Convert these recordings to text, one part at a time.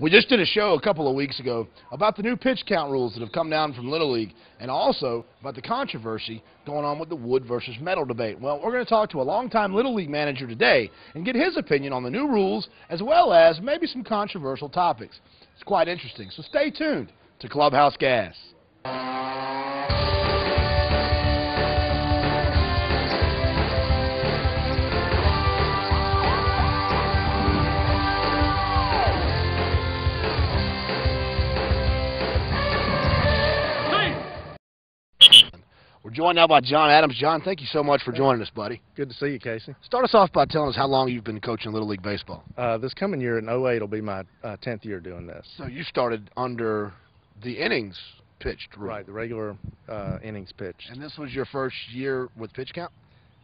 We just did a show a couple of weeks ago about the new pitch count rules that have come down from Little League, and also about the controversy going on with the wood versus metal debate. Well, we're going to talk to a longtime Little League manager today and get his opinion on the new rules, as well as maybe some controversial topics. It's quite interesting, so stay tuned to Clubhouse Gas. We're joined now by John Adams. John, thank you so much for joining us, buddy. Good to see you, Casey. Start us off by telling us how long you've been coaching Little League Baseball. This coming year in 08 will be my 10th year doing this. So you started under the innings pitched rule. Right, the regular innings pitched. And this was your first year with pitch count?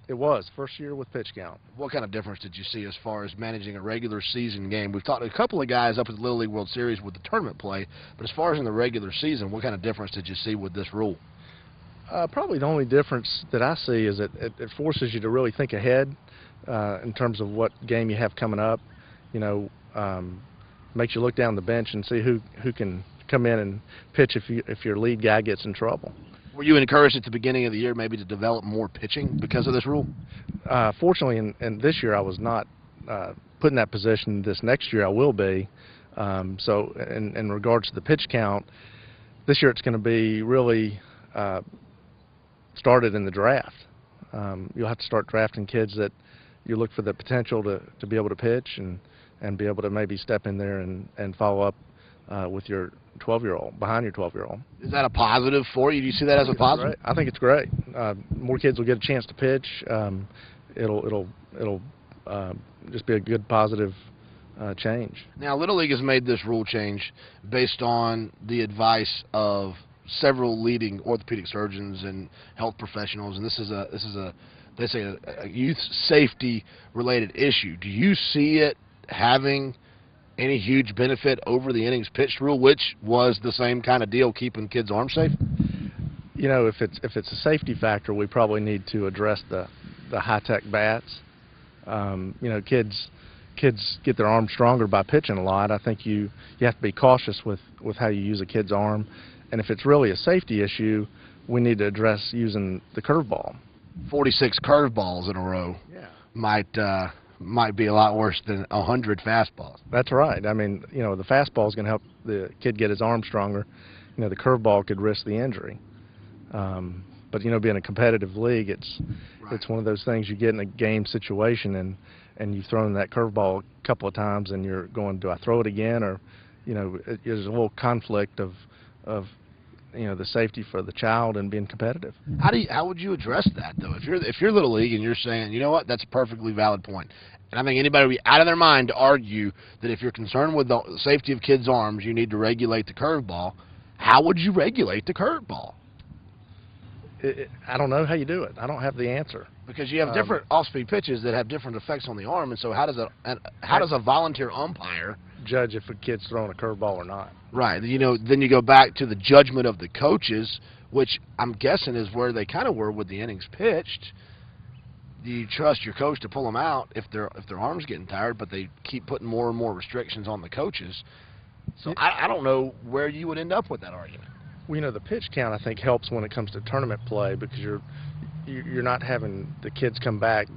It was, first year with pitch count. What kind of difference did you see as far as managing a regular season game? We've talked to a couple of guys up at the Little League World Series with the tournament play, but as far as in the regular season, what kind of difference did you see with this rule? Probably the only difference that I see is that it forces you to really think ahead in terms of what game you have coming up. You know, makes you look down the bench and see who can come in and pitch if your lead guy gets in trouble. Were you encouraged at the beginning of the year maybe to develop more pitching because of this rule? Fortunately, in this year I was not put in that position. This next year I will be. So in regards to the pitch count, this year it's going to be really started in the draft. You'll have to start drafting kids that you look for the potential to be able to pitch and be able to maybe step in there and follow up with your 12-year-old, behind your 12-year-old. Is that a positive for you? Do you see that as a positive? I think it's great. More kids will get a chance to pitch. It'll just be a good positive change. Now, Little League has made this rule change based on the advice of several leading orthopedic surgeons and health professionals, and this is they say a youth safety related issue. Do you see it having any huge benefit over the innings pitched rule, which was the same kind of deal, keeping kids' arms safe? You know, if it's a safety factor, we probably need to address the high-tech bats. You know, kids get their arms stronger by pitching a lot. I think you have to be cautious with how you use a kid's arm. And if it's really a safety issue, we need to address using the curveball. 46 curveballs in a row might be a lot worse than 100 fastballs. That's right. I mean, you know, the fastball is going to help the kid get his arm stronger. You know, the curveball could risk the injury. But, you know, being a competitive league, it's one of those things you get in a game situation and you've thrown that curveball a couple of times and you're going, do I throw it again? Or, you know, there's a little conflict of you know, the safety for the child and being competitive. How would you address that though? If you're Little League and you're saying, you know what, that's a perfectly valid point, and I think anybody would be out of their mind to argue that if you're concerned with the safety of kids' arms, you need to regulate the curveball. How would you regulate the curveball? I don't know how you do it. I don't have the answer. Because you have different off-speed pitches that have different effects on the arm, and so how does a volunteer umpire judge if a kid's throwing a curveball or not? Right. You know, then you go back to the judgment of the coaches, which I'm guessing is where they kind of were with the innings pitched. Do you trust your coach to pull them out if their arm's getting tired, but they keep putting more and more restrictions on the coaches? So I don't know where you would end up with that argument. Well, you know, the pitch count I think helps when it comes to tournament play because you're not having the kids come back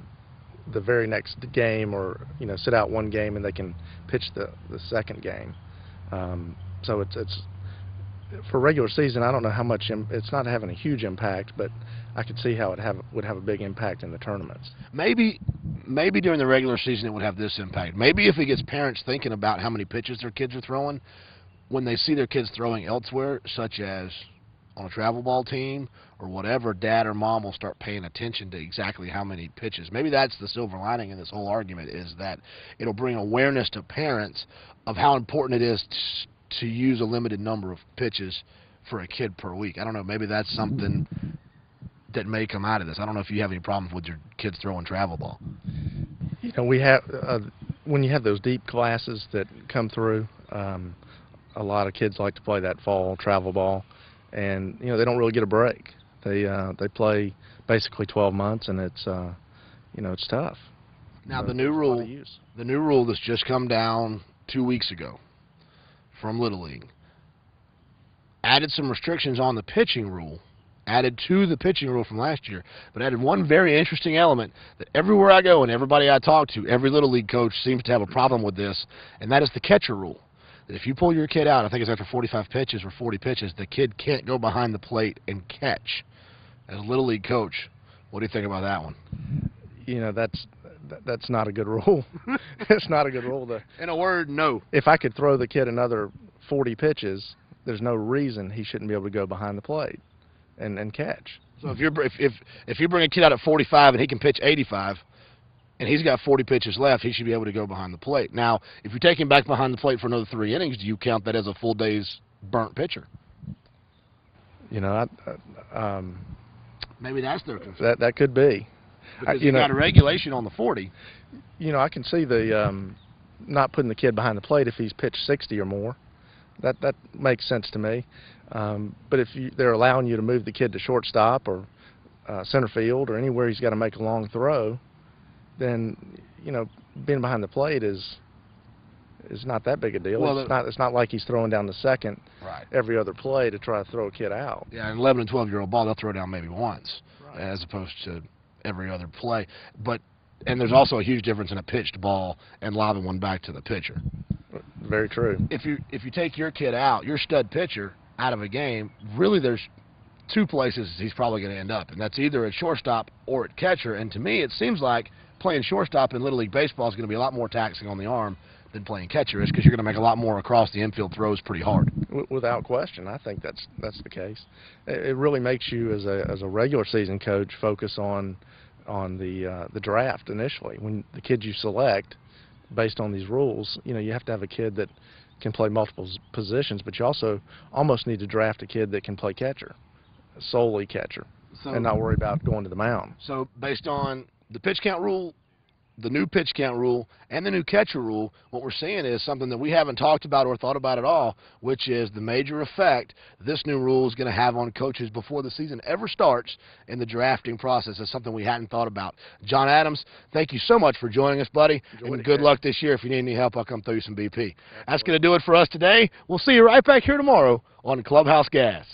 the very next game or, you know, sit out one game and they can pitch the second game. So it's for regular season, I don't know how much it's not having a huge impact, but I could see how it would have a big impact in the tournaments. Maybe during the regular season it would have this impact. Maybe if it gets parents thinking about how many pitches their kids are throwing, when they see their kids throwing elsewhere, such as on a travel ball team or whatever, dad or mom will start paying attention to exactly how many pitches. Maybe that's the silver lining in this whole argument, is that it'll bring awareness to parents of how important it is to use a limited number of pitches for a kid per week. I don't know, maybe that's something that may come out of this. I don't know if you have any problems with your kids throwing travel ball. You know, we have when you have those deep classes that come through, a lot of kids like to play that fall travel ball, and you know they don't really get a break. They play basically 12 months, and it's you know, it's tough. Now the new rule that's just come down 2 weeks ago from Little League, added some restrictions on the pitching rule, added to the pitching rule from last year, but added one very interesting element that everywhere I go and everybody I talk to, every Little League coach seems to have a problem with this, and that is the catcher rule. That if you pull your kid out, I think it's after 45 pitches or 40 pitches, the kid can't go behind the plate and catch. As a Little League coach, what do you think about that one? You know, that's not a good rule. It's not a good rule. In a word, no. If I could throw the kid another 40 pitches, there's no reason he shouldn't be able to go behind the plate and catch. So if you bring a kid out at 45 and he can pitch 85, and he's got 40 pitches left, he should be able to go behind the plate. Now, if you take him back behind the plate for another 3 innings, do you count that as a full day's burnt pitcher? You know, Maybe that's their concern. that could be. Because you got a regulation on the 40. You know, I can see the not putting the kid behind the plate if he's pitched 60 or more. That makes sense to me. But if they're allowing you to move the kid to shortstop or center field or anywhere he's got to make a long throw, then, you know, being behind the plate is not that big a deal. Well, it's not like he's throwing down the second right. every other play to try to throw a kid out. Yeah, an 11 and 12-year-old ball, they'll throw down maybe once, right, as opposed to every other play. And there's also a huge difference in a pitched ball and lobbing one back to the pitcher. Very true. If you take your kid out, your stud pitcher, out of a game, really there's 2 places he's probably going to end up, and that's either at shortstop or at catcher. And to me, it seems like playing shortstop in Little League Baseball is going to be a lot more taxing on the arm than playing catcher is, because you're going to make a lot more across the infield throws pretty hard. Without question, I think that's the case. It really makes you, as a regular season coach, focus on the draft initially. When the kids you select based on these rules, you know, you have to have a kid that can play multiple positions, but you also almost need to draft a kid that can play catcher, solely catcher, and not worry about going to the mound. So based on the pitch count rule, the new pitch count rule, and the new catcher rule, what we're seeing is something that we haven't talked about or thought about at all, which is the major effect this new rule is going to have on coaches before the season ever starts in the drafting process. It's something we hadn't thought about. John Adams, thank you so much for joining us, buddy, and good luck this year. If you need any help, I'll come throw you some BP. That's going to do it for us today. We'll see you right back here tomorrow on Clubhouse Gas.